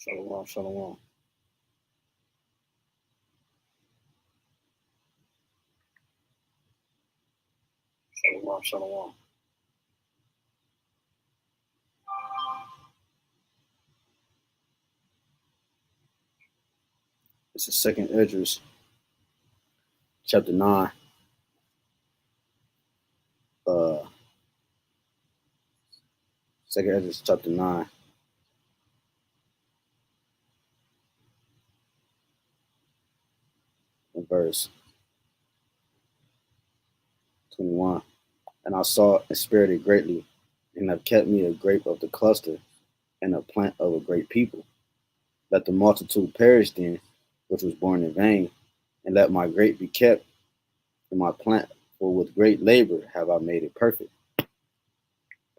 Shalom, shalom. Shalom, shalom. It's the second Esdras, chapter 9. Second Esdras, chapter 9. And verse 21. And I saw and spirited greatly, and have kept me a grape of the cluster, and a plant of a great people. Let the multitude perish then, which was born in vain, and let my grape be kept in my plant, for with great labor have I made it perfect.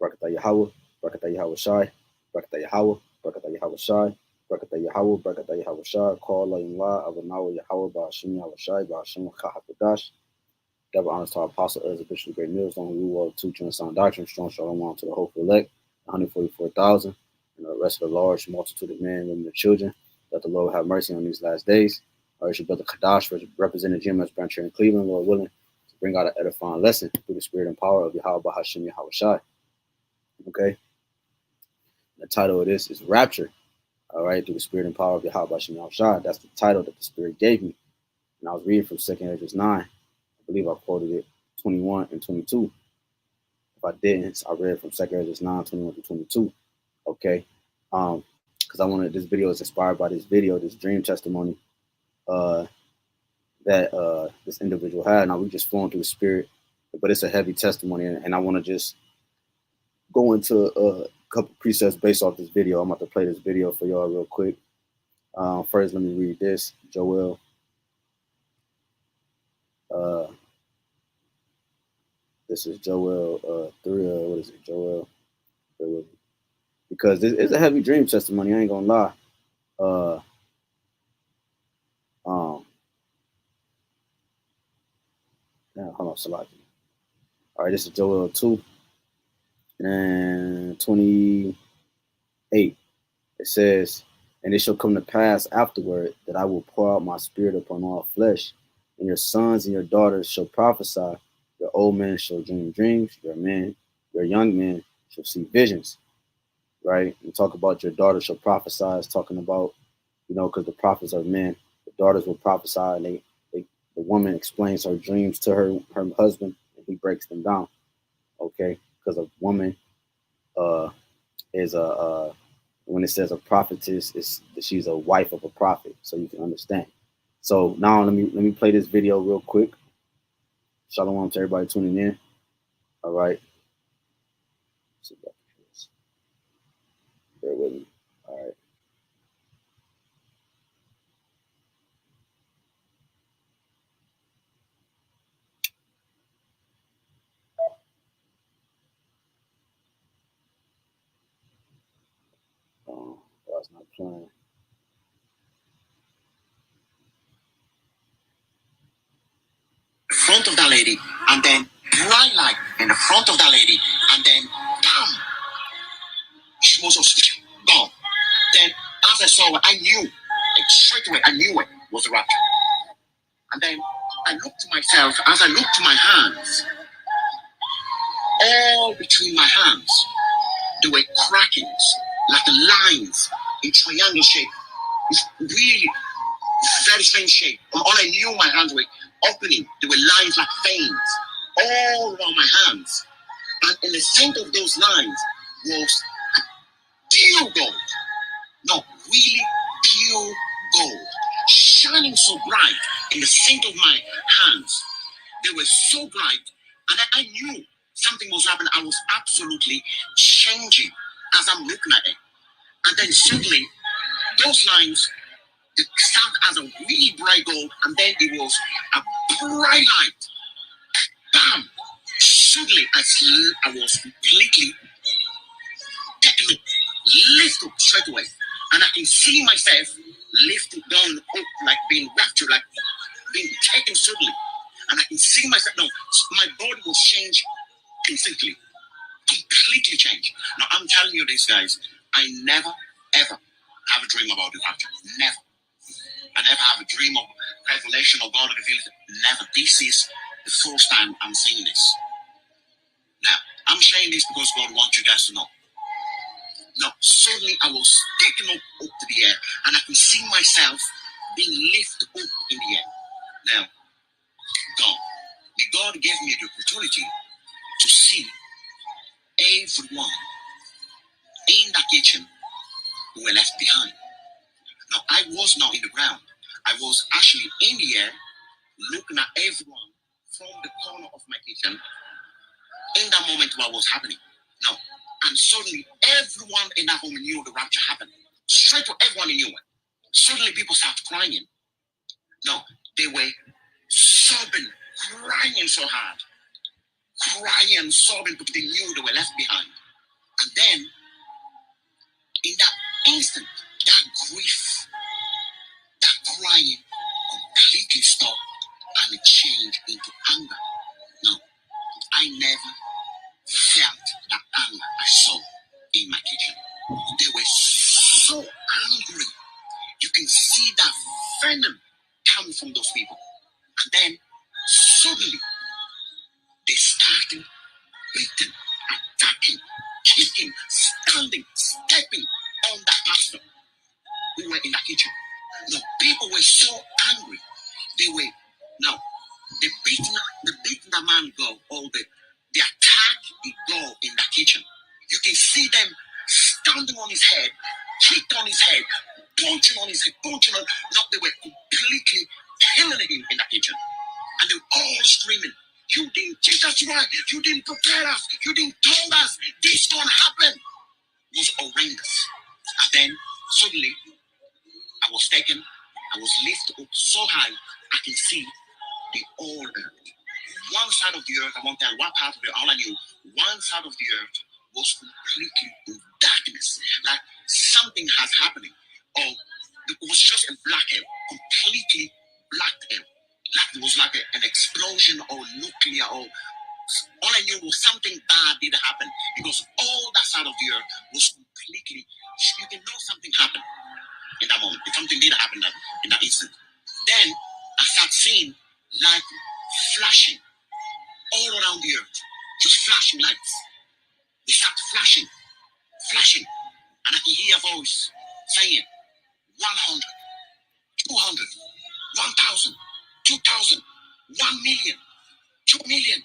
Barakatah Yahawah, Barakatah Yahawashi, Barakatah Yahawah, Barakatah Yahawashi, Barakatah Yahawah, Barakatah Yahawashi, call LAIWALAMYAM, AHBANAWA, YAHAWAH, BAHASHAM, YAHAWASHI, BAHASHAM, HAQADASH. Double honors to our apostle as a bishop of great news, on who were teaching and sound doctrine, strong shalom to the hopeful elect, 144,000, and the rest of the large multitude of men, women, and children. Let the Lord have mercy on these last days. I urge your brother Kadash, representing GMS branch here in Cleveland, Lord willing, to bring out an edifying lesson through the spirit and power of Yahawah, BAHASHAM, YAHAWASHI. Okay? The title of this is Rapture. All right, through the spirit and power of Yahawah, BAHASHAM, YAHAWASHI. That's the title that the Spirit gave me. And I was reading from 2 Esdras 9. I believe I quoted it 21 and 22. If I didn't, I read from 2 Esdras 9, 21 to 22. Okay. Because I wanted, this video is inspired by this video, this dream testimony that this individual had. Now we just flowing through the spirit, but it's a heavy testimony, and I want to just go into a couple precepts based off this video. I'm about to play this video for y'all real quick. First, let me read this. Joel. This is Joel 3. What is it? Joel. Because this is a heavy dream testimony. I ain't gonna lie. Hold on, Salaki. All right, this is Joel 2 and 28. It says, and it shall come to pass afterward that I will pour out my spirit upon all flesh, and your sons and your daughters shall prophesy. Your old men shall dream dreams. Your young men shall see visions. Right? And talk about your daughters shall prophesy. It's talking about, because the prophets are men. The daughters will prophesy, and the woman explains her dreams to her husband, and he breaks them down. Okay? Because a woman is when it says a prophetess, she's a wife of a prophet, so you can understand. So now let me play this video real quick. Shalom to everybody tuning in. All right. Bear with me. All right. That's not playing. Front of that lady, and then bright light in the front of that lady, and then bam, she was gone. Then as I saw it, I knew straight away. I knew it was the rapture. And then I looked to myself. As I looked to my hands, all between my hands, there were crackings, like lines in triangle shape. It's really very strange shape. And all I knew my hands were opening. There were lines like veins all around my hands. And in the center of those lines was pure gold. No, really pure gold. Shining so bright in the center of my hands. They were so bright. And I knew something was happening. I was absolutely changing as I'm looking at it. And then suddenly, those lines, they start as a really bright gold, and then it was a bright light. Bam! Suddenly, I was completely taken up, lifted up straight away. And I can see myself lifted down, up, like being raptured, like being taken suddenly. And I can see myself, my body will change instantly, completely change. Now, I'm telling you this, guys, I never, ever have a dream about the rapture. Never. I never have a dream of revelation or God revealed it. Never. This is the first time I'm saying this. Now, I'm saying this because God wants you guys to know. Now, suddenly I was taken up to the air, and I can see myself being lifted up in the air. Now, God gave me the opportunity to see everyone in the kitchen who were left behind. Now, I was not in the ground. I was actually in the air, looking at everyone from the corner of my kitchen in that moment what was happening. Now, and suddenly everyone in that home knew the rapture happened. Straight to everyone knew it. Suddenly people started crying. No, they were sobbing, crying so hard. Crying and sobbing because they knew they were left behind. And then, in that instant, that grief, that crying completely stopped and it changed into anger. Now, I never felt that anger I saw in my kitchen. They were so angry. You can see that venom coming from those people. And then, suddenly, they started beating, attacking, kicking, standing, stepping on that pastor who were in the kitchen. The people were so angry. They were now the beating the man go, or the attack the go in the kitchen. You can see them standing on his head, kicked on his head, punching on his head, punching on. No, they were completely killing him in the kitchen. And they were all screaming, "You didn't teach us right. You didn't prepare us. You didn't tell us this gonna happen." It was horrendous. And then suddenly, I was taken. I was lifted up so high I can see the whole earth. One side of the earth, I won't tell what part of it. All I knew, one side of the earth was completely in darkness, like something has happening, or it was just a black hole, completely black hole. Like it was like an explosion or nuclear, or all I knew was something bad did happen because all that side of the earth was completely. You can know something happened in that moment. If something did happen in that instant, then I start seeing light flashing all around the earth, just flashing lights. They start flashing, and I can hear a voice saying 100, 200, 1,000, 2,000, 1 million, 2 million,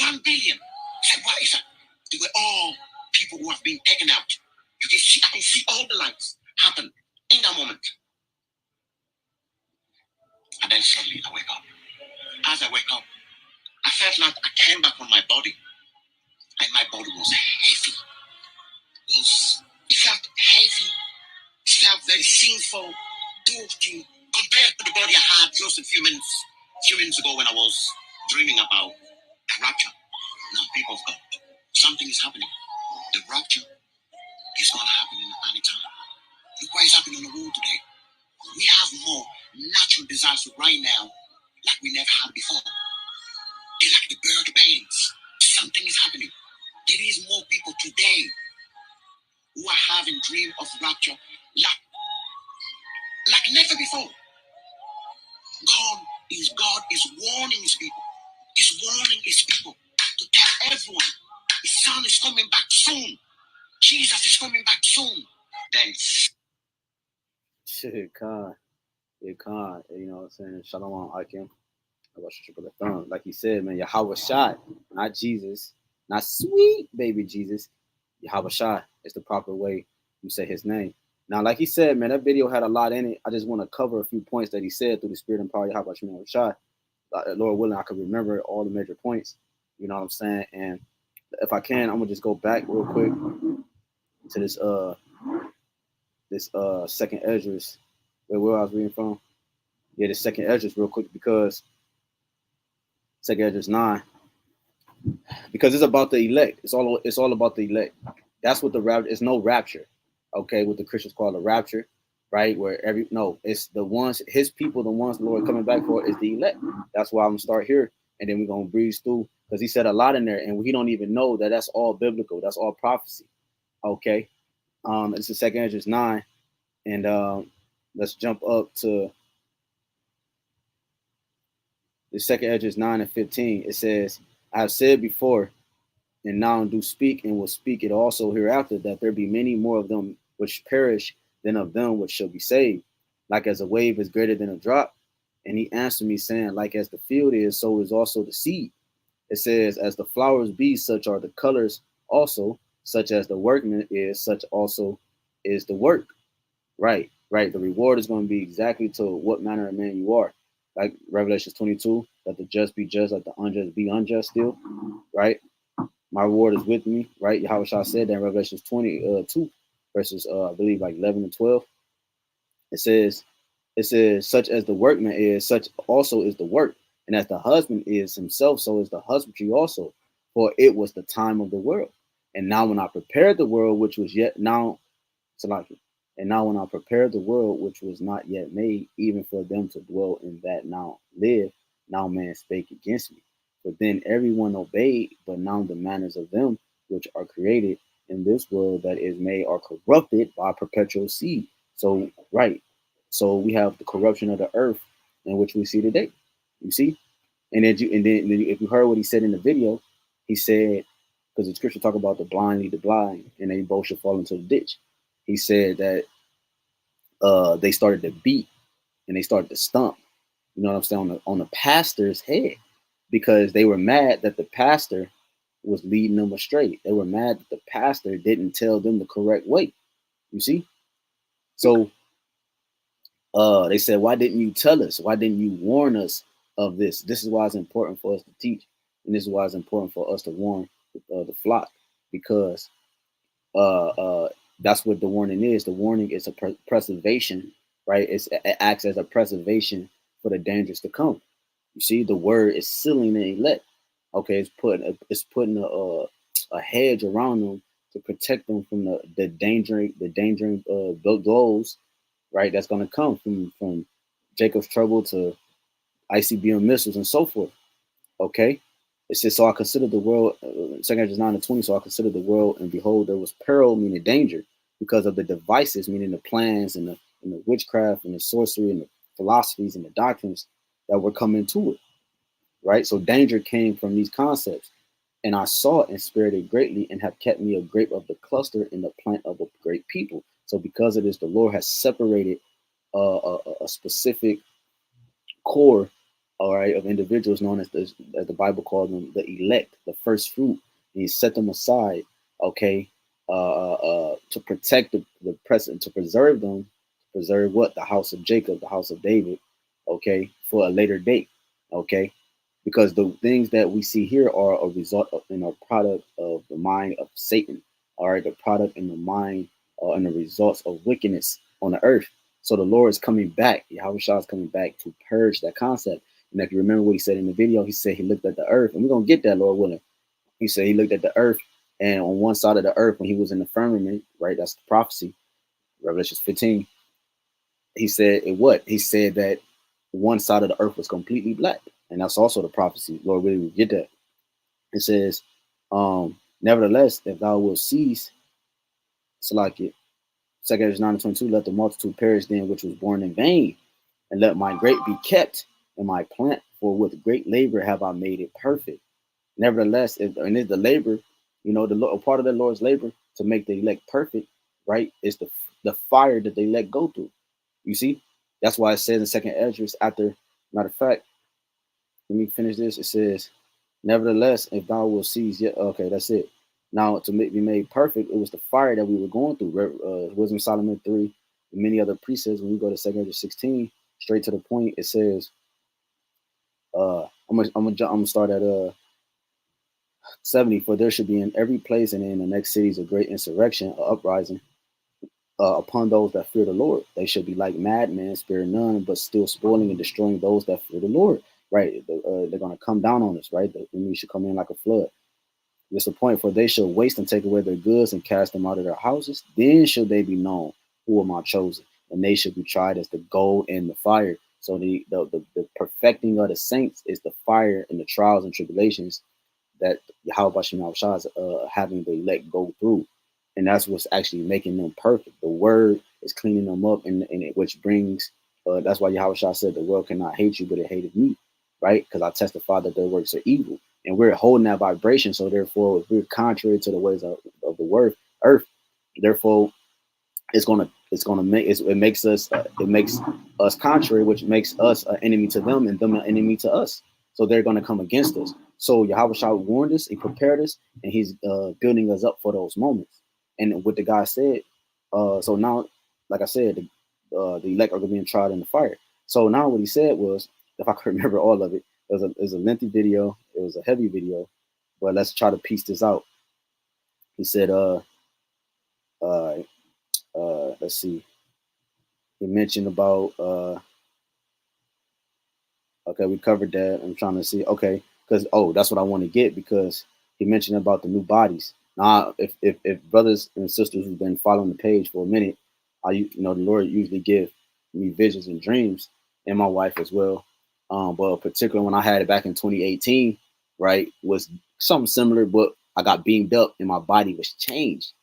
1 billion. I said, what is that? They were all people who have been taken out. You can see, I can see all the lights happen in that moment. And then suddenly I wake up. As I wake up, I felt like I came back on my body. And my body was heavy. It felt heavy. It felt very sinful, dirty, compared to the body I had just a few minutes ago when I was dreaming about the rapture. Now, people of God, something is happening. The rapture is going to happen in any time. Look what is happening on the world today. We have more natural disasters right now like we never had before. They're like the bird pains. Something is happening. There is more people today who are having dream of rapture like never before. God is warning his people. He's warning his people to tell everyone his son is coming back soon. Jesus is coming back soon. Then shit, Khan. Yeah, Khan. You know what I'm saying? Shalom, Akim. Like he said, man, YAHAWASHI, not Jesus, not sweet baby Jesus. YAHAWASHI is the proper way you say his name. Now, like he said, man, that video had a lot in it. I just want to cover a few points that he said through the spirit and power of YAHAWASHI. Lord willing, I can remember all the major points. You know what I'm saying? And if I can, I'm gonna just go back real quick to this second Esdras. Where I was reading from? Yeah, the second Esdras real quick because second Esdras 9. Because it's about the elect. It's all about the elect. That's what the rapture. It's no rapture. Okay, what the Christians call a rapture, right? Where it's the ones, his people, the ones the Lord coming back for is the elect. That's why I'm gonna start here, and then we're gonna breeze through because he said a lot in there, and we don't even know that that's all biblical. That's all prophecy. Okay, it's the second Esdras 9, And let's jump up to the second Esdras 9 and 15. It says, I have said before, and now do speak, and will speak it also hereafter, that there be many more of them which perish than of them which shall be saved. Like as a wave is greater than a drop. And he answered me, saying, like as the field is, so is also the seed. It says, as the flowers be, such are the colors also, such as the workman is, such also is the work. Right, right. The reward is going to be exactly to what manner of man you are. Like Revelation 22, that the just be just, that the unjust be unjust still, right? My reward is with me, right? Yahawashi said that in Revelation 22, verses, I believe, like 11 and 12. It says, such as the workman is, such also is the work. And as the husband is himself, so is the husbandry also. For it was the time of the world. And now when I prepared the world, which was yet now, Salaki, and now when I prepared the world, which was not yet made, even for them to dwell in that now live, now man spake against me. But then everyone obeyed, but now the manners of them which are created in this world that is made are corrupted by perpetual seed. So, right. So we have the corruption of the earth in which we see today. You see? And then if you heard what he said in the video, he said, because the scripture talk about the blind lead the blind, and they both should fall into the ditch. He said that they started to beat and they started to stomp. You know what I'm saying, on the pastor's head, because they were mad that the pastor was leading them astray. They were mad that the pastor didn't tell them the correct way. You see? So they said, why didn't you tell us? Why didn't you warn us of this? This is why it's important for us to teach. And this is why it's important for us to warn the flock, because uh, that's what the warning is. The warning is a preservation, right? It acts as a preservation for the dangers to come. You see, the word is sealing the elect. Okay, it's putting a hedge around them to protect them from the dangering blows, right? That's going to come from Jacob's trouble to ICBM missiles and so forth. Okay, it says, so I considered the world, 2 9 and 20. So I considered the world, and behold, there was peril, meaning danger, because of the devices, meaning the plans and the witchcraft and the sorcery and the philosophies and the doctrines that were coming to it. Right, so danger came from these concepts. And I saw it and spared it greatly, and have kept me a grape of the cluster in the plant of a great people. So because of this, the Lord has separated a specific core, all right, of individuals known as the Bible called them the elect, the first fruit. And he set them aside, okay, to protect the present, to preserve them, to preserve what? The house of Jacob, the house of David, okay, for a later date, okay, because the things that we see here are a result of, a product of the mind of Satan, all right, the product in the mind and the results of wickedness on the earth. So the Lord is coming back. Yahawashi is coming back to purge that concept. And if you remember what he said in the video, he said he looked at the earth, and we're gonna get that, Lord willing. He said he looked at the earth, and on one side of the earth, when he was in the firmament, right? That's the prophecy, Revelation 15. He said it what? He said that one side of the earth was completely black. And that's also the prophecy. Lord really will get that. It says, nevertheless, if thou wilt cease, it's like it. 2 9 and 22, let the multitude perish then which was born in vain, and let my grape be kept and my plant, for with great labor have I made it perfect. Nevertheless, and it's the labor, a part of the Lord's labor to make the elect perfect, right? Is the fire that they let go through. You see, that's why it says in Second Esdras, after, matter of fact, let me finish this. It says, nevertheless, if thou wilt seize, yeah, okay, that's it. Now, to be made perfect, it was the fire that we were going through. Wisdom of Solomon 3, and many other precepts. When we go to 216, straight to the point, it says, I'm gonna start at 70. For there should be in every place and in the next cities a great insurrection, a uprising upon those that fear the Lord. They should be like madmen, sparing none, but still spoiling and destroying those that fear the Lord. Right? They're going to come down on us. Right? The enemy should come in like a flood. This is the point, for they shall waste and take away their goods and cast them out of their houses. Then shall they be known who are my chosen, and they shall be tried as the gold and the fire. So the perfecting of the saints is the fire and the trials and tribulations that Yahawashi is having the elect go through. And that's what's actually making them perfect. The word is cleaning them up, and which brings that's why Yahushua said the world cannot hate you, but it hated me, right? Because I testify that their works are evil, and we're holding that vibration. So therefore, if we're contrary to the ways of the earth, therefore it's gonna make it makes us contrary, which makes us an enemy to them and them an enemy to us. So they're gonna come against us. So Yahweh warned us, he prepared us, and he's building us up for those moments. And what the guy said, so now, like I said, the elect are being tried in the fire. So now what he said was, if I could remember all of it, it was a lengthy video, it was a heavy video, but let's try to piece this out. He said, uh, let's see. He mentioned about okay, we covered that. I'm trying to see, okay, because that's what I want to get, because he mentioned about the new bodies. Now, if brothers and sisters who've been following the page for a minute, the Lord usually give me visions and dreams, and my wife as well. But particularly when I had it back in 2018, right, was something similar, but I got beamed up and my body was changed.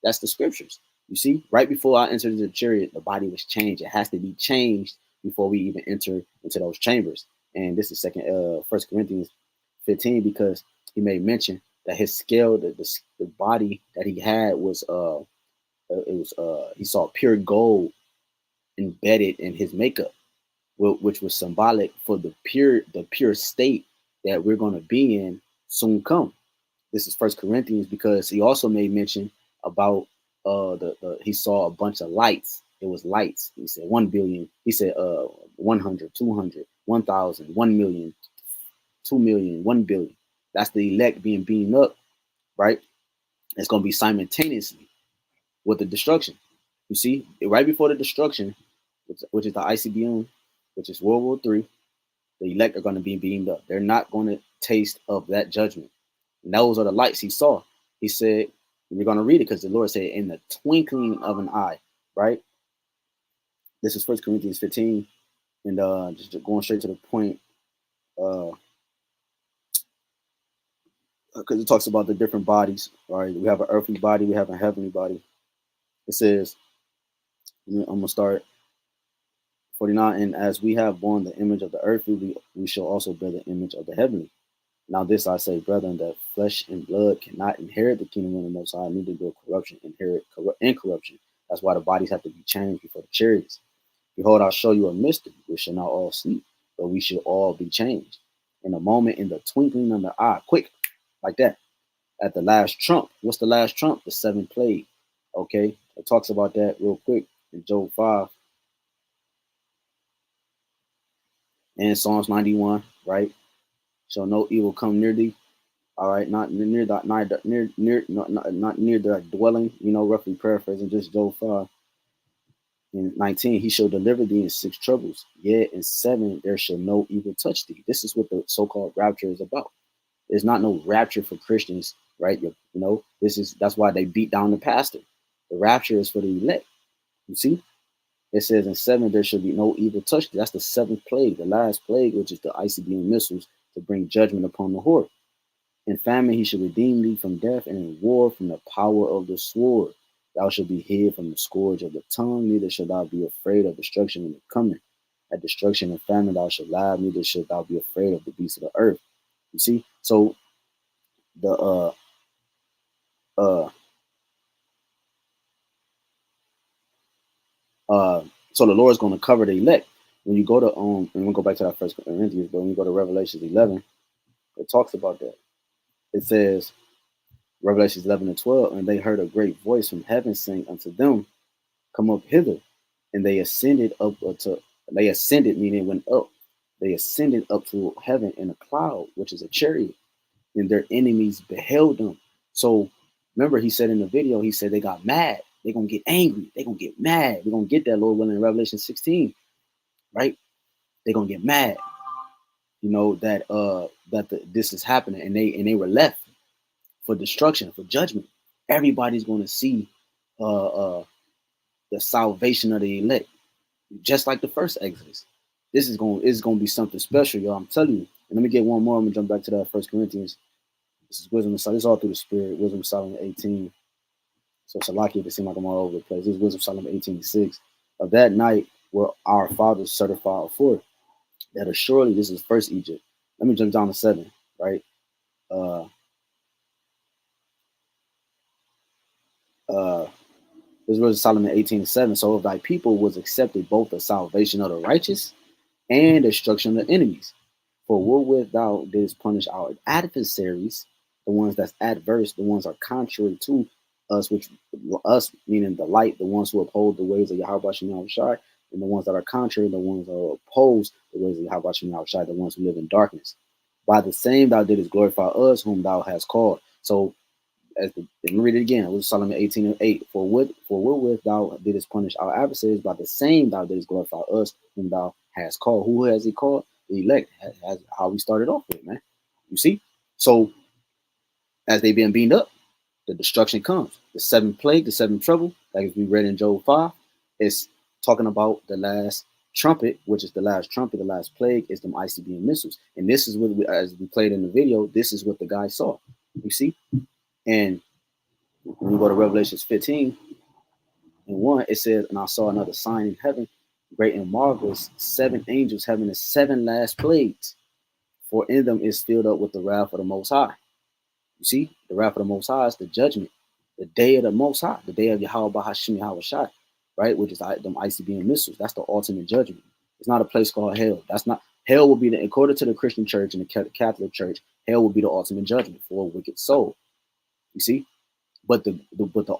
That's the scriptures. You see, right before I entered the chariot, the body was changed. It has to be changed before we even enter into those chambers. And this is First Corinthians 15, because he made mention that his scale, the body that he had was he saw pure gold embedded in his makeup, which was symbolic for the pure state that we're going to be in soon come. This is First Corinthians, because he also made mention about he saw a bunch of lights. It was lights. He said 1 billion. He said 100, 200, 1,000, 1 million, 2 million, 1 billion. That's the elect being beamed up, right? It's going to be simultaneously with the destruction. You see, right before the destruction, which is the ICBM, which is World War III, the elect are going to be beamed up. They're not going to taste of that judgment. And those are the lights he saw. He said, we're going to read it because the Lord said, in the twinkling of an eye, right? This is First Corinthians 15. And just going straight to the point, because it talks about the different bodies, right? We have an earthly body, we have a heavenly body. It says, I'm going to start 49, and as we have borne the image of the earthly, we shall also bear the image of the heavenly. Now this I say, brethren, that flesh and blood cannot inherit the kingdom of the Most High, neither will corruption inherit incorruption. That's why the bodies have to be changed before the chariots. Behold, I'll show you a mystery. We shall not all sleep, but we shall all be changed. In a moment, in the twinkling of the eye, quick, like that. At the last trump. What's the last trump? The seventh plague. Okay, it talks about that real quick in Job 5 and Psalms 91, right? Shall no evil come near thee. All right, not near that, not near the dwelling. Roughly paraphrasing, just Job 5 and 19. He shall deliver thee in 6 troubles. Yet in 7 there shall no evil touch thee. This is what the so-called rapture is about. There's not no rapture for Christians, right? That's why they beat down the pastor. The rapture is for the elect. You see, it says in 7 there shall be no evil touch thee. That's the 7th plague, the last plague, which is the ICBM missiles to bring judgment upon the horde. In famine he shall redeem thee from death, and in war from the power of the sword. Thou shalt be hid from the scourge of the tongue, neither shalt thou be afraid of destruction when it cometh. At destruction and famine thou shalt laugh, neither shalt thou be afraid of the beasts of the earth. You see, so the so the Lord is going to cover the elect. When you go to and we'll go back to that First Corinthians, but when you go to Revelation 11, it talks about that. It says, Revelations 11 and 12, and they heard a great voice from heaven saying unto them, come up hither. And they ascended meaning went up. They ascended up to heaven in a cloud, which is a chariot, and their enemies beheld them. So remember, he said in the video, he said they got mad. They're going to get angry. They're going to get mad. We're going to get that, Lord willing, in Revelation 16, right? They're going to get mad, this is happening. And they were left for destruction, for judgment. Everybody's going to see the salvation of the elect, just like the first Exodus. This is going to be something special, y'all. I'm telling you. And let me get one more. I'm gonna jump back to that First Corinthians. This is wisdom. This is all through the Spirit. Wisdom of Solomon 18. So Salaki, if it seems like I'm all over the place. This is Wisdom of Solomon 18:6. Of that night were our fathers certified for that assuredly this is first Egypt. Let me jump down to 7, right? Uh uh this is Wisdom of Solomon 18:7. So of thy people was accepted both the salvation of the righteous and destruction of the enemies. For wherewith thou didst punish our adversaries, the ones that's adverse, the ones are contrary to us, which us meaning the light, the ones who uphold the ways of Yahweh Shem Yahushai, and the ones that are contrary, the ones that oppose the ways of Yahweh Shem Yahushai, the ones who live in darkness. By the same thou didst glorify us, whom thou hast called. So let me read it again. It was Solomon 18:8. For wherewith thou didst punish our adversaries, by the same thou didst glorify us, whom thou hast called. Who has he called? The elect. As how we started off with, man. You see? So as they being beaten up, the destruction comes. The seventh plague, the seventh trouble, like we read in Job 5, is talking about the last trumpet, which is the last trumpet, the last plague is them ICBM missiles. And this is what as we played in the video, this is what the guy saw. You see? And when you go to Revelations 15:1, it says, and I saw another sign in heaven, great and marvelous, 7 angels having the 7 last plagues, for in them is filled up with the wrath of the Most High. You see, the wrath of the Most High is the judgment, the day of the Most High, the day of Yahawah BAHASHAM YAHAWASHI, right? Which is them ICBM missiles. That's the ultimate judgment. It's not a place called hell. That's not hell. Will be the according to the Christian church and the Catholic church. Hell will be the ultimate judgment for a wicked soul. You see, but the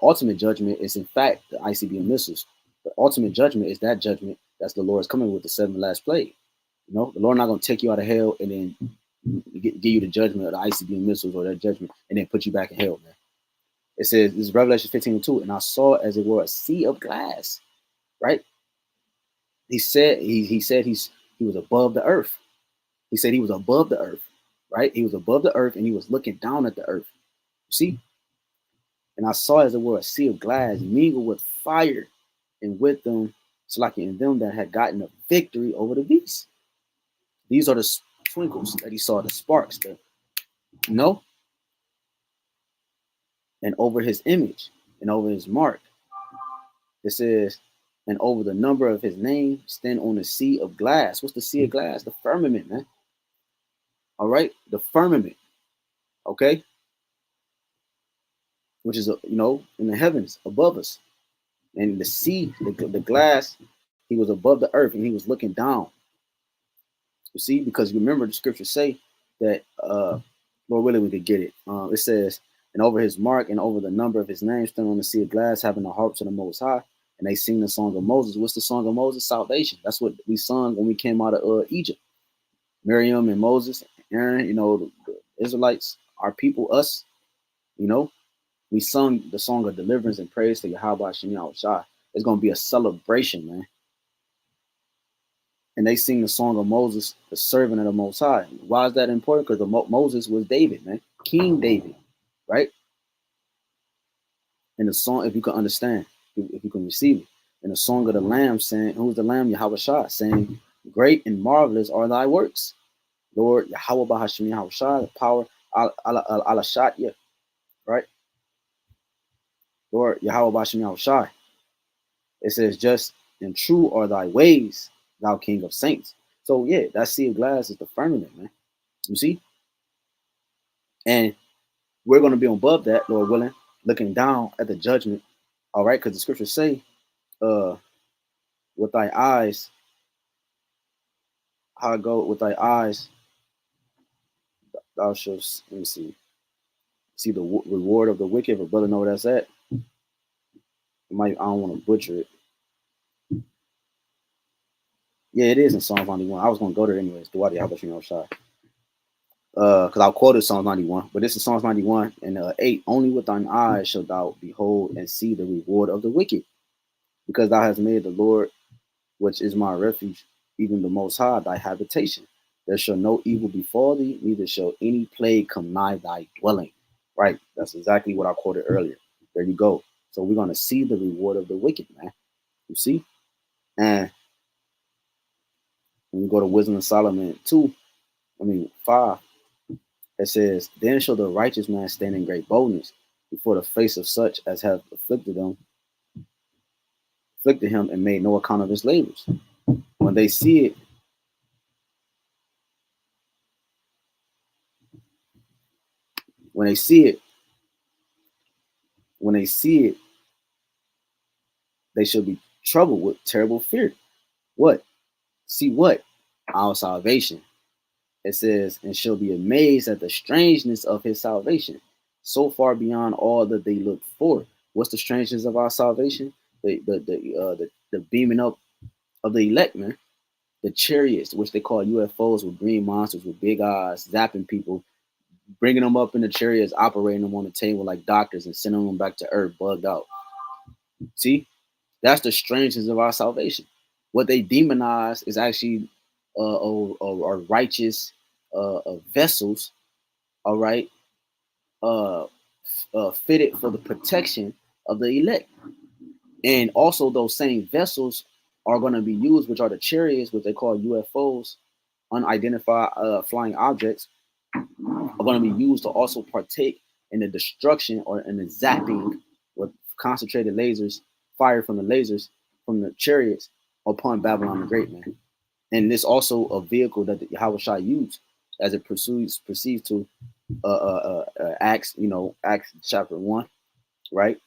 ultimate judgment is in fact the ICBM missiles. The ultimate judgment is that judgment that's the Lord's coming with the 7 last plague. You know, the Lord not gonna take you out of hell and then give you the judgment of the ICBM missiles or that judgment and then put you back in hell, man. It says this is Revelation 15:2, and I saw as it were a sea of glass, right? He said he was above the earth. He said he was above the earth, right? He was above the earth and he was looking down at the earth. You see? And I saw as it were a sea of glass mingled with fire, and with them, it's like in them that had gotten a victory over the beast. These are the twinkles that he saw, the sparks, and over his image and over his mark. It says, and over the number of his name, stand on the sea of glass. What's the sea of glass? The firmament, man. All right, the firmament. Okay, which is in the heavens above us, and the sea, the glass. He was above the earth and he was looking down. You see, because you remember the scriptures say that Lord willing we could get it. It says, and over his mark and over the number of his name, stand on the sea of glass, having the harps of the Most High, and they sing the song of Moses. What's the song of Moses? Salvation. That's what we sung when we came out of Egypt. Miriam and Moses, Aaron, the Israelites, our people, us, we sung the song of deliverance and praise to Yahweh Shem Yahushai. It's going to be a celebration, man. And they sing the song of Moses, the servant of the Most High. Why is that important? Because Moses was David, man. King David, right? And the song, if you can understand, if you can receive it. And the song of the Lamb saying, who's the Lamb? Yahawah, saying, great and marvelous are thy works. Lord, Yahawah BaHaShem Yahushai, the power, Alashat, right? Lord, Yahawah BaHaShem Yahushai. It says, just and true are thy ways, thou King of saints. So, yeah, that sea of glass is the firmament, man. You see? And we're going to be above that, Lord willing, looking down at the judgment. All right, because the scriptures say, with thy eyes, how it go with thy eyes, thou shalt, let me see the reward of the wicked. If a brother know where that's at, I don't want to butcher it. Yeah, it is in Psalms 91. I was going to go there anyways. Because I quoted Psalms 91, but this is Psalms 91 and 8. Only with thine eyes shalt thou behold and see the reward of the wicked, because thou hast made the Lord, which is my refuge, even the Most High, thy habitation. There shall no evil befall thee, neither shall any plague come nigh thy dwelling. Right? That's exactly what I quoted earlier. There you go. So we're going to see the reward of the wicked, man. You see? And when you go to Wisdom of Solomon 5, it says, then shall the righteous man stand in great boldness. before the face of such as have afflicted him, and made no account of his labors. When they see it, when they see it, when they see it, they shall be troubled with terrible fear. What? See what? Our salvation. It says, and shall be amazed at the strangeness of his salvation, so far beyond all that they look for. What's the strangeness of our salvation? The beaming up of the elect, man. The chariots, which they call UFOs, with green monsters with big eyes, zapping people, bringing them up in the chariots, operating them on the table like doctors, and sending them back to Earth bugged out. See, that's the strangeness of our salvation. What they demonize is actually righteous vessels, all right, fitted for the protection of the elect. And also, those same vessels are going to be used, which are the chariots, which they call UFOs, unidentified flying objects, are going to be used to also partake in the destruction or in the zapping with concentrated lasers, fire from the lasers from the chariots upon Babylon the Great, man. And this also a vehicle that the Yahawashi used as it proceeds to Acts, Acts chapter 1, right?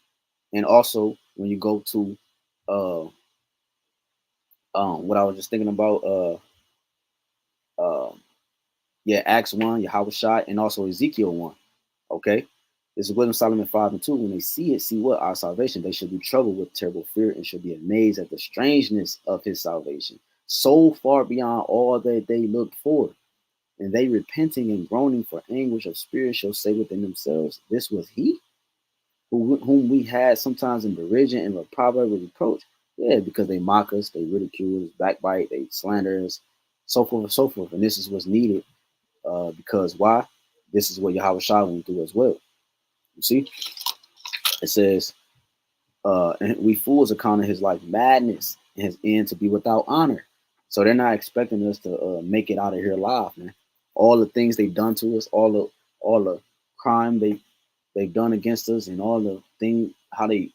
And also when you go to what I was just thinking about, Acts 1, Yahawashi, and also Ezekiel 1. Okay. This is Wisdom Solomon 5 and 2. When they see it, see what? Our salvation, they should be troubled with terrible fear and should be amazed at the strangeness of his salvation, so far beyond all that they looked for. And they repenting and groaning for anguish of spirit shall say within themselves, this was he whom we had sometimes in derision and proverb and reproach. Yeah, because they mock us, they ridicule us, backbite, they slander us, so forth and so forth. And this is what's needed, because why? This is what Yahweh Shah went through as well. You see, it says, and we fools accounted his life madness and his end to be without honor. So they're not expecting us to make it out of here alive, man. All the things they've done to us, all the crime they've done against us, and all the thing how they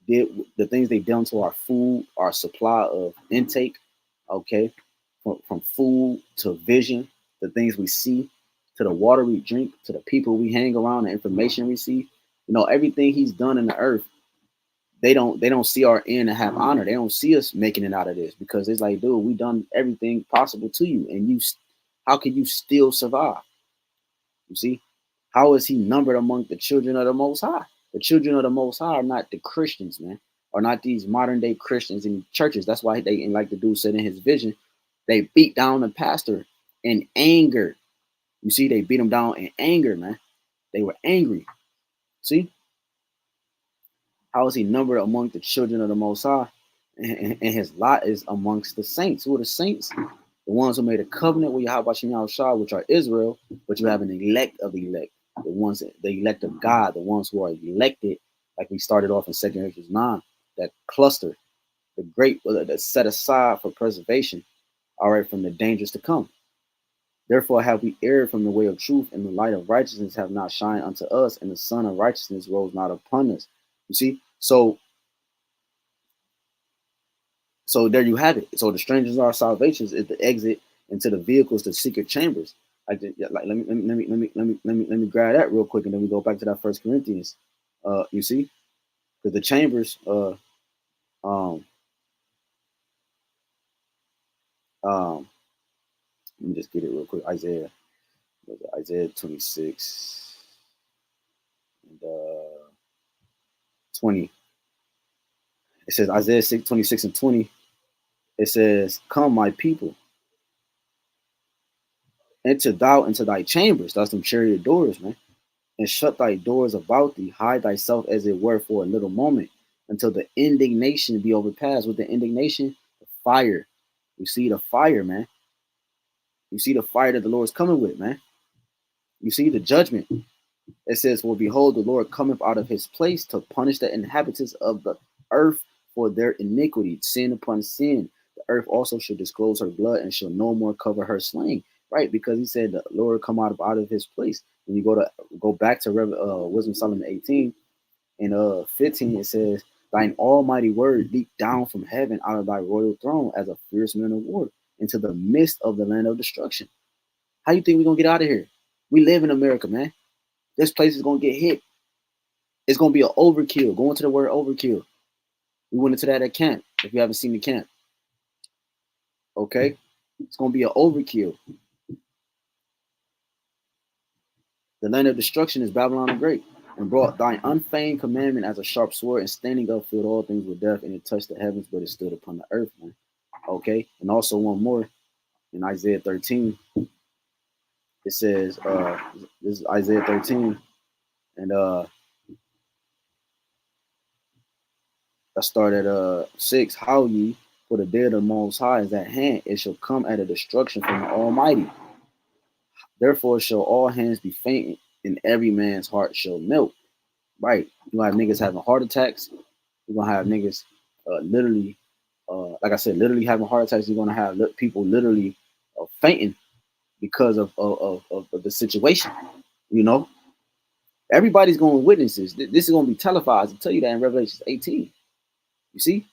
did the things they've done to our food, our supply of intake, okay, from food to vision, the things we see, to the water we drink, to the people we hang around, the information we see, everything he's done in the earth. They don't see our end and have honor. They don't see us making it out of this, because it's like, dude, we done everything possible to you, and how can you still survive? You see, how is he numbered among the children of the Most High? The children of the Most High are not the Christians, man, are not these modern day Christians in churches. That's why they, and like the dude said in his vision, they beat down the pastor in anger. You see, they beat him down in anger, man. They were angry. See, how is he numbered among the children of the Most High? And his lot is amongst the saints. Who are the saints? The ones who made a covenant with Yahawashi, which are Israel, but you have an elect of the elect, the elect of God, the ones who are elected, like we started off in 2 Corinthians 9, that cluster, the great, that's set aside for preservation, all right, from the dangers to come. Therefore have we erred from the way of truth, and the light of righteousness have not shined unto us, and the sun of righteousness rose not upon us. You see, so there you have it. So the strangers are salvations is the exit into the vehicles, the secret chambers. Let me grab that real quick, and then we go back to that First Corinthians. You see, because the chambers, let me just get it real quick. Isaiah 26 and 20. It says Isaiah 26 and 20. It says, "Come, my people, enter thou into thy chambers." That's them chariot doors, man. "And shut thy doors about thee, hide thyself as it were for a little moment, until the indignation be overpassed." With the indignation, the fire. You see the fire, man. You see the fire that the Lord's coming with, man. You see the judgment. It says, "For behold, the Lord cometh out of his place to punish the inhabitants of the earth for their iniquity, sin upon sin. The earth also shall disclose her blood, and shall no more cover her slain." Right, because he said the Lord come out of his place. When you go back to Wisdom Solomon 18, In 15, it says, "Thine almighty word leaped down from heaven out of thy royal throne as a fierce man of war into the midst of the land of destruction." How you think we're gonna get out of here? We live in America, man. This place is gonna get hit. It's gonna be an overkill. Going to the word overkill. We went into that at camp. If you haven't seen the camp, okay, it's gonna be an overkill. The land of destruction is Babylon the Great, and brought thine unfeigned commandment as a sharp sword, and standing up filled all things with death, and it touched the heavens, but it stood upon the earth, man. Okay, and also one more in Isaiah 13. It says, this is Isaiah 13, and I start at 6. How ye, for the day of the Most High is at hand, it shall come at a destruction from the Almighty. Therefore shall all hands be faint, and every man's heart shall melt. Right? You gonna have niggas having heart attacks. You're gonna have niggas literally, like I said, literally having heart attacks. You're gonna have people literally fainting because of the situation. You know, everybody's going to witness this. This is going to be televised. I'll tell you that in Revelation 18. You see,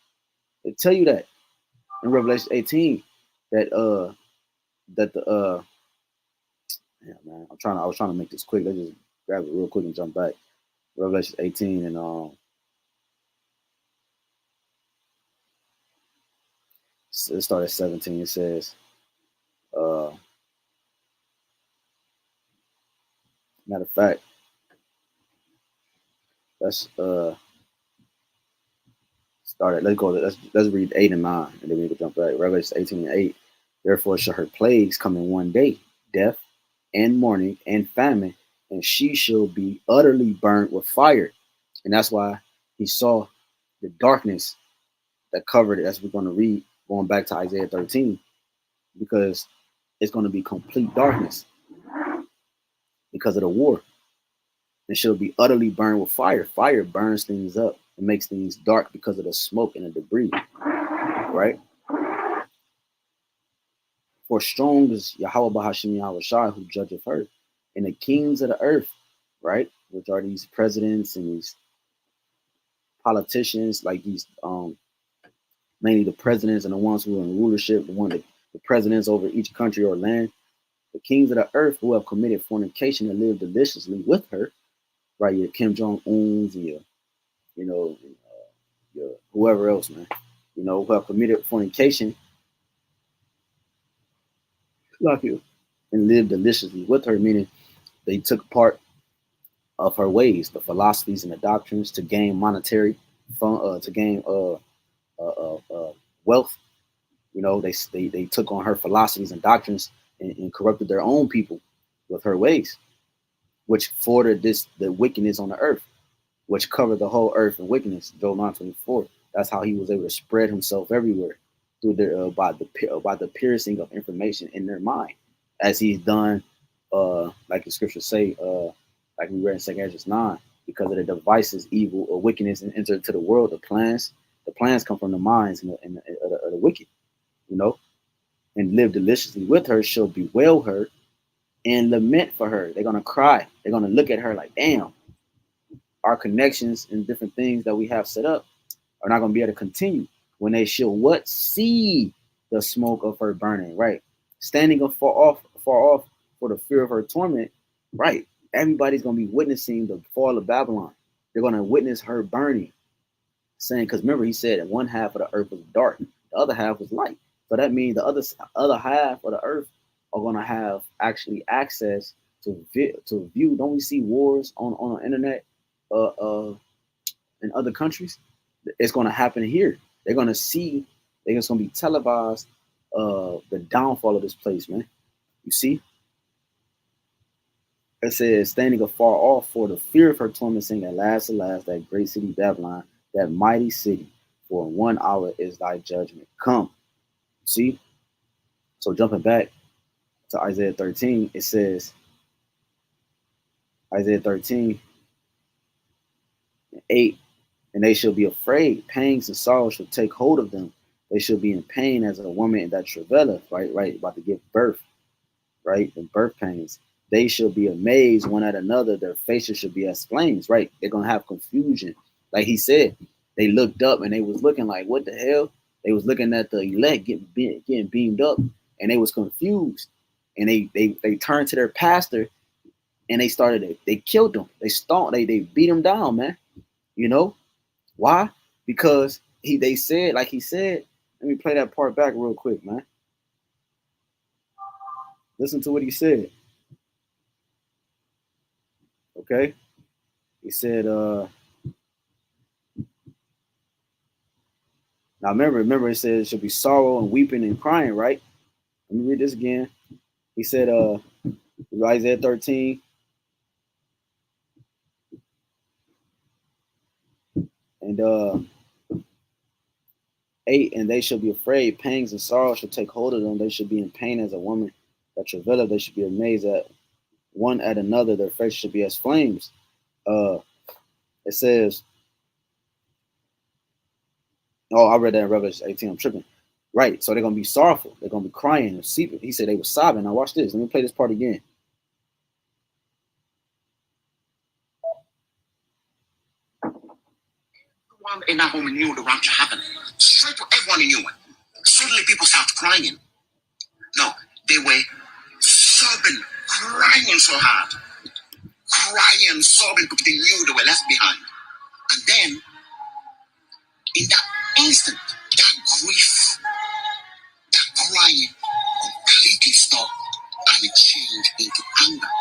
they tell you that in Revelation 18 that yeah, man, I was trying to make this quick. Let's just grab it real quick and jump back. Revelation 18 and it started at 17. It says, matter of fact, let's started. Let's go. Let's read 8 and 9, and then we can jump back. Revelation 18 and 8. Therefore shall her plagues come in one day, death and mourning and famine, and she shall be utterly burnt with fire. And that's why he saw the darkness that covered it, as we're going to read, going back to Isaiah 13, because it's going to be complete darkness because of the war. And she'll be utterly burned with fire. Fire burns things up and makes things dark because of the smoke and the debris, right? For strong is Yahawah BAHASHAM YAHAWASHI, who judgeth her, and the kings of the earth, right? Which are these presidents and these politicians, like these mainly the presidents and the ones who are in rulership, the presidents over each country or land, the kings of the earth who have committed fornication and lived deliciously with her, right? Your Kim Jong Un's and your whoever else, man, who have committed fornication, like you, and lived deliciously with her, meaning they took part of her ways, the philosophies and the doctrines to gain monetary fun, to gain wealth. They took on her philosophies and doctrines and corrupted their own people with her ways, which furthered the wickedness on the earth, which covered the whole earth in wickedness. Job 9:24. That's how he was able to spread himself everywhere through their by the piercing of information in their mind, as he's done, like the scriptures say, like we read in 2 Ezra 9, because of the devices, evil or wickedness, and entered into the world. The plans come from the minds of the wicked, and live deliciously with her, shall bewail her and lament for her. They're gonna cry. They're gonna look at her like, damn, our connections and different things that we have set up are not gonna be able to continue when they shall what? See the smoke of her burning, right? Standing far off for the fear of her torment, right? Everybody's gonna be witnessing the fall of Babylon. They're gonna witness her burning, saying, because remember, he said that one half of the earth was dark, the other half was light. So that means the other half of the earth are gonna have actually access to view. Don't we see wars on the internet in other countries? It's gonna happen here. They're gonna see. It's gonna be televised. The downfall of this place, man. You see, it says, standing afar off for the fear of her torment, saying, alas, alas, that great city Babylon, that mighty city, for in 1 hour is thy judgment come. See? So jumping back to Isaiah 13, it says, Isaiah 13, 8, and they shall be afraid. Pangs and sorrow shall take hold of them. They shall be in pain as a woman that travaileth, right, about to give birth, right, and birth pains. they shall be amazed one at another. Their faces should be as flames, right? They're going to have confusion. Like he said, they looked up and they was looking like, what the hell? They was looking at the elect getting beamed up, and they was confused. And they turned to their pastor, and they killed him. They stomped, they beat him down, man. You know why? Because they said, like he said, let me play that part back real quick, man. Listen to what he said. Okay? He said, now remember it says it should be sorrow and weeping and crying, right? Let me read this again. He said, Isaiah 13, and 8, and they shall be afraid, pangs and sorrow shall take hold of them. They should be in pain as a woman that travaileth. They should be amazed at one at another. Their face should be as flames. It says, oh, I read that in Revelation 18. I'm tripping. Right. So they're going to be sorrowful. They're going to be crying and seeping. He said they were sobbing. Now watch this. Let me play this part again. Everyone in that home knew the rapture happened. Straight to everyone knew it. Suddenly people started crying. No, they were sobbing, crying so hard. Crying, sobbing because they knew they were left behind. And then, in that instant, that grief, that crying completely stopped and it changed into anger.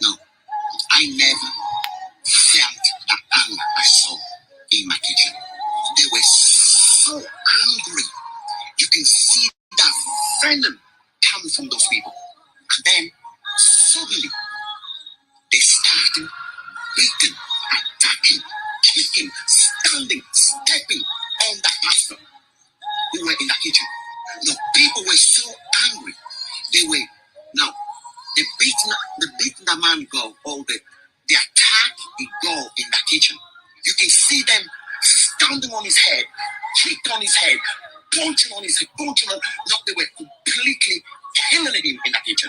No, I never felt that anger I saw in my kitchen. They were so angry. You can see that venom coming from those people. And then, suddenly, they started beating, attacking, kicking, standing, stepping on that pastor who were in the kitchen. The people were so angry. They were now the beating the man go, or the attack he go in the kitchen. You can see them standing on his head, kicked on his head, punching on his head, punching on. No, they were completely killing him in the kitchen.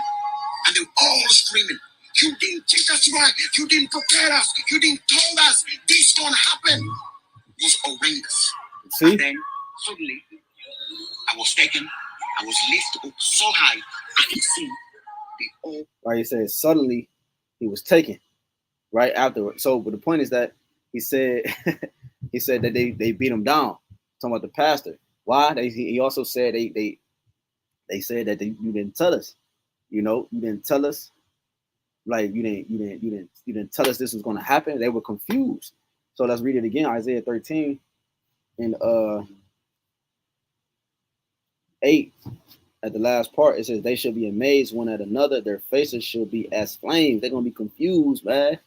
And they were all screaming, "You didn't teach us right. You didn't prepare us. You didn't tell us this gonna happen." It was horrendous. See? And then suddenly, I was taken. I was lifted up so high, I could see the whole. Right. He said suddenly he was taken right afterward. So, but the point is that he said he said that they beat him down. Talking about the pastor. Why? He also said they said that you didn't tell us. You know, you didn't tell us. Like you didn't tell us this was going to happen. They were confused. So let's read it again. Isaiah 13 and 8 at the last part. It says they shall be amazed one at another. Their faces shall be as flames. They're going to be confused, man.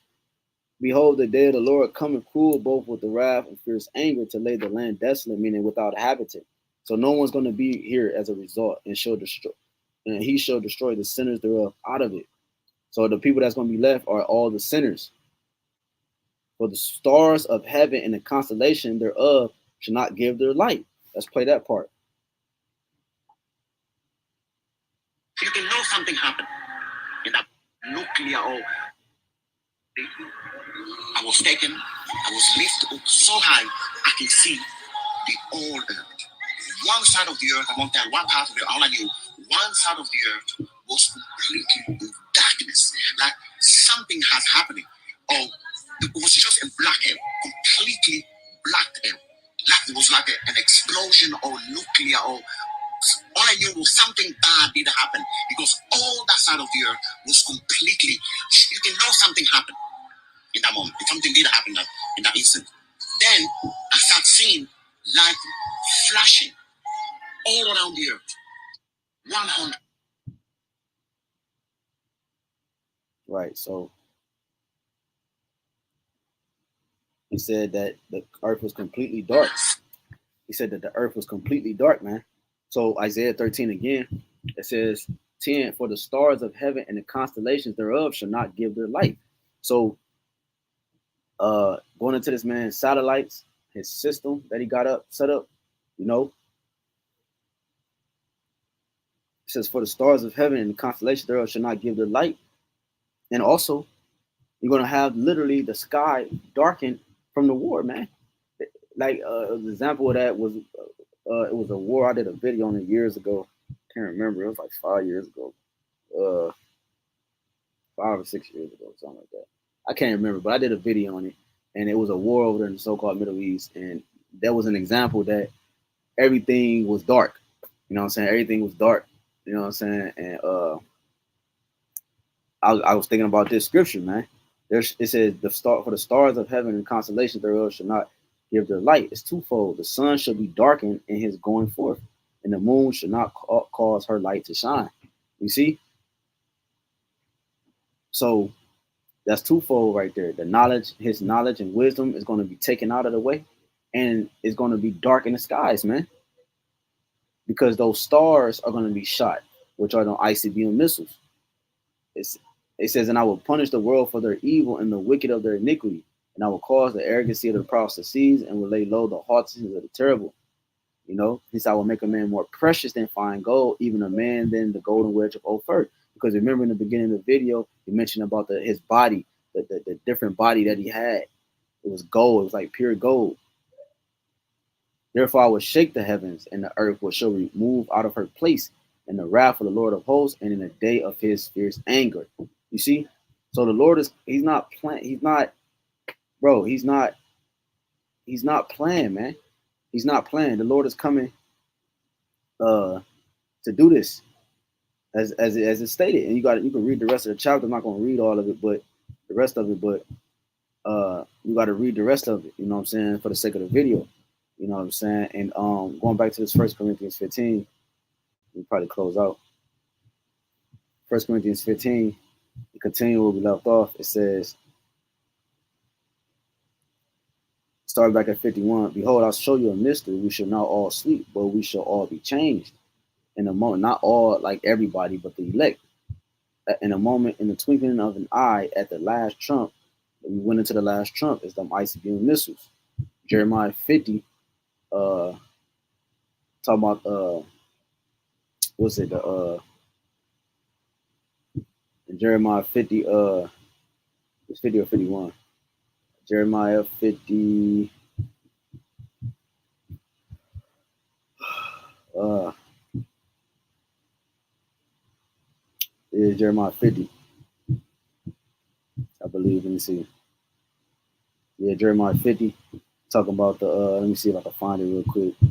Behold, the day of the Lord coming cruel, both with the wrath and fierce anger, to lay the land desolate, meaning without inhabitant. So no one's going to be here as a result, and he shall destroy the sinners thereof out of it. So the people that's going to be left are all the sinners. For the stars of heaven and the constellation thereof shall not give their light. Let's play that part. You can know something happened in that nuclear. I was taken. I was lifted up so high I can see the whole earth. One side of the earth, I won't tell one part of it, all I knew, one side of the earth was completely in darkness. Like something has happening. Or it was just a black hole, completely black hole. Like it was like an explosion or nuclear or all I knew was something bad did happen because all that side of the earth was completely, you can know something happened in that moment. Something did happen in that instant. Then I start seeing light flashing all around the earth. 100. Right. So he said that the earth was completely dark. He said that the earth was completely dark, man. So Isaiah 13 again, it says 10, for the stars of heaven and the constellations thereof shall not give their light. So going into this man's satellites, his system that he got set up, you know, it says, for the stars of heaven and the constellations thereof shall not give their light. And also, you're gonna have literally the sky darkened from the war, man. Like an example of that was it was a war. I did a video on it years ago. Can't remember. It was like 5 years ago. 5 or 6 years ago, something like that. I can't remember, but I did a video on it, and it was a war over there in the so-called Middle East, and that was an example that everything was dark. You know what I'm saying? Everything was dark. You know what I'm saying? And I was thinking about this scripture, man. It says the star for the stars of heaven and constellations thereof shall not give their light. It's twofold. The sun shall be darkened in his going forth, and the moon shall not cause her light to shine. You see? So that's twofold right there. The knowledge, his knowledge and wisdom is going to be taken out of the way, and it's going to be dark in the skies, man, because those stars are going to be shot, which are the ICBM missiles. It's, it says, and I will punish the world for their evil and the wicked of their iniquity, and I will cause the arrogancy of the proud to cease, and will lay low the haughtiness of the terrible. You know, he said, I will make a man more precious than fine gold, even a man than the golden wedge of Ophir. Because remember in the beginning of the video, he mentioned about his body, the different body that he had. It was gold. It was like pure gold. Therefore, I will shake the heavens, and the earth will shall remove out of her place in the wrath of the Lord of hosts, and in the day of his fierce anger. You see? So the Lord he's not playing. He's not, bro, he's not playing, man. He's not playing. The Lord is coming to do this, as it's stated. And you can read the rest of the chapter. I'm not gonna read all of it, but the rest of it, but you gotta read the rest of it, you know what I'm saying, for the sake of the video. You know what I'm saying? And going back to this First Corinthians 15, we probably close out. First Corinthians 15, we continue where we left off. It says, start back at 51. Behold, I'll show you a mystery. We shall not all sleep, but we shall all be changed in a moment. Not all like everybody, but the elect. In a moment, in the twinkling of an eye, at the last trump, we went into the last trump, is them ICBM missiles. Jeremiah 50, talking about what's it? In Jeremiah 50, it's 50 or 51. Jeremiah 50. Is Jeremiah 50, I believe. Let me see. Yeah, Jeremiah 50, talking about the let me see if I can find it real quick. Let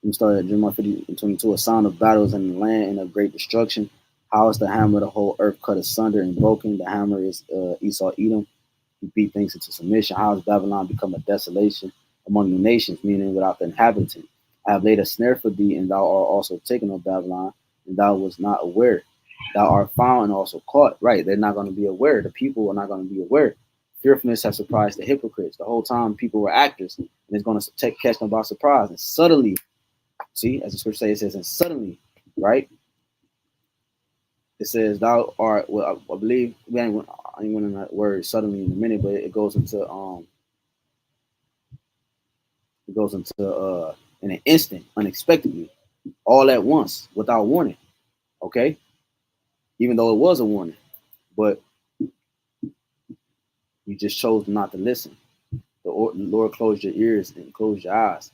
me start at Jeremiah 50 and 22. A sound of battles in the land and of great destruction. How is the hammer of the whole earth cut asunder and broken? The hammer is Esau Edom. He beat things into submission. How has Babylon become a desolation among the nations, meaning without the inhabitant? I have laid a snare for thee, and thou art also taken, O Babylon, and thou was not aware. Thou art found and also caught. Right, they're not going to be aware. The people are not going to be aware. Fearfulness has surprised the hypocrites. The whole time people were actors, and it's going to catch them by surprise. And suddenly, see, as the scripture says, it says, and suddenly, right? It says, thou art, well, I believe, I ain't went in that word suddenly in a minute, but it goes into in an instant, unexpectedly, all at once, without warning. Okay? Even though it was a warning, but you just chose not to listen. The Lord closed your ears and closed your eyes,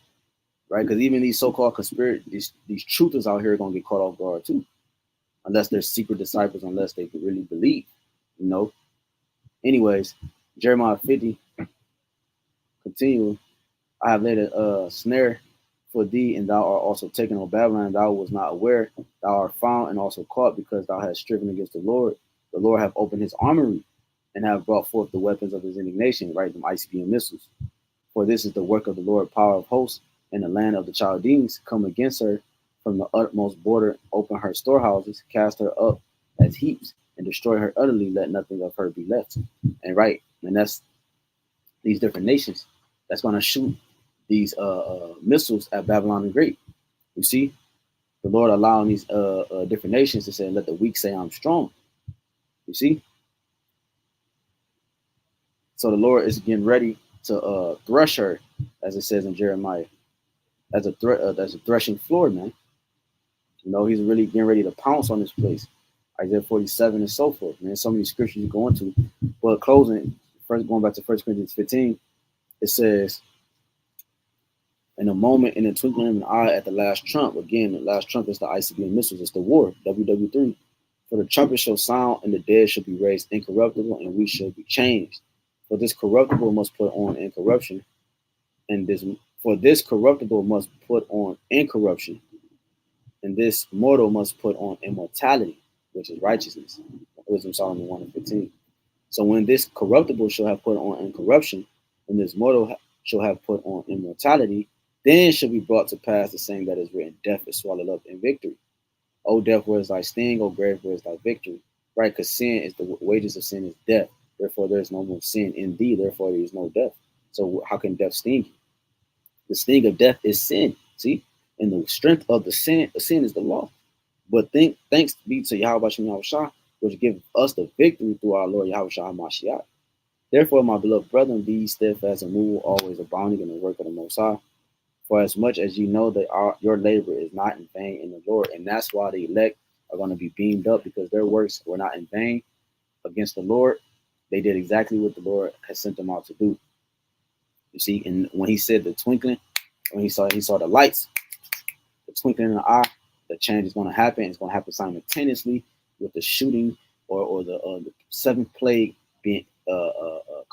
right? Because even these so-called these truthers out here are gonna get caught off guard too, unless they're secret disciples, unless they could really believe, you know. Anyways, Jeremiah 50, continue. I have laid a snare for thee, and thou art also taken, O Babylon. Thou was not aware. Thou art found and also caught, because thou hast striven against the Lord. The Lord hath opened his armory and have brought forth the weapons of his indignation, right? Them ICBM missiles. For this is the work of the Lord, power of hosts, and the land of the Chaldeans come against her from the utmost border, open her storehouses, cast her up as heaps, and destroy her utterly, let nothing of her be left. And right, and that's these different nations that's going to shoot these missiles at Babylon the Great. You see, the Lord allowing these different nations to say, let the weak say I'm strong. You see? So the Lord is getting ready to thresh her, as it says in Jeremiah, as a threshing floor, man. You know, he's really getting ready to pounce on this place. Isaiah 47, and so forth, man. So many scriptures you go into. But closing, first going back to 1 Corinthians 15, it says, in a moment, in the twinkling of an eye at the last trump. Again, the last trump is the ICBM missiles. It's the war, WW3. For the trumpet shall sound, and the dead shall be raised incorruptible, and we shall be changed. For this corruptible must put on incorruption, and this corruptible must put on incorruption, and this mortal must put on immortality, which is righteousness. Wisdom Solomon 1 and 15. So when this corruptible shall have put on incorruption, and this mortal shall have put on immortality, then shall be brought to pass the saying that is written, death is swallowed up in victory. O death, where is thy sting? O grave, where is thy victory? Right? Because sin is the wages of sin is death. Therefore, there is no more sin in thee. Therefore, there is no death. So how can death sting you? The sting of death is sin. See? And the strength of the sin is the law. But thanks be to YAHAWASHI, which gives us the victory through our Lord Yahushua HaMashiach. Therefore, my beloved brethren, be steadfast and immovable, always abounding in the work of the Most High. For as much as you know that your labor is not in vain in the Lord, and that's why the elect are going to be beamed up, because their works were not in vain against the Lord. They did exactly what the Lord has sent them out to do. You see, and when he said the twinkling, when he saw the lights, the twinkling in the eye, the change is going to happen. It's going to happen simultaneously with the shooting or the seventh plague being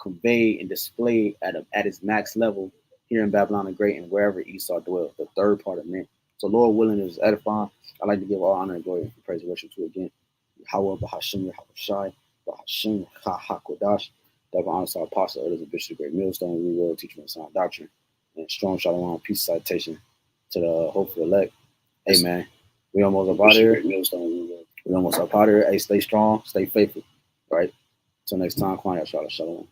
conveyed and displayed at its max level here in Babylon the Great and wherever Esau dwells, the third part of men. So Lord willing, is edifying. I'd like to give all honor and glory and praise and worship to again. YAHAWAH, BAHASHAM, YAHAWASHI, BAHASHAM, HAQADASH. Double honor to our apostle, elders, and bishop of the great millstone, we will teach them sound doctrine. And strong shalom, peace citation to the hopeful elect. Amen. We almost up out here. We almost up out here. Hey, stay strong, stay faithful. All right. Until next time, Kwanya, shalom.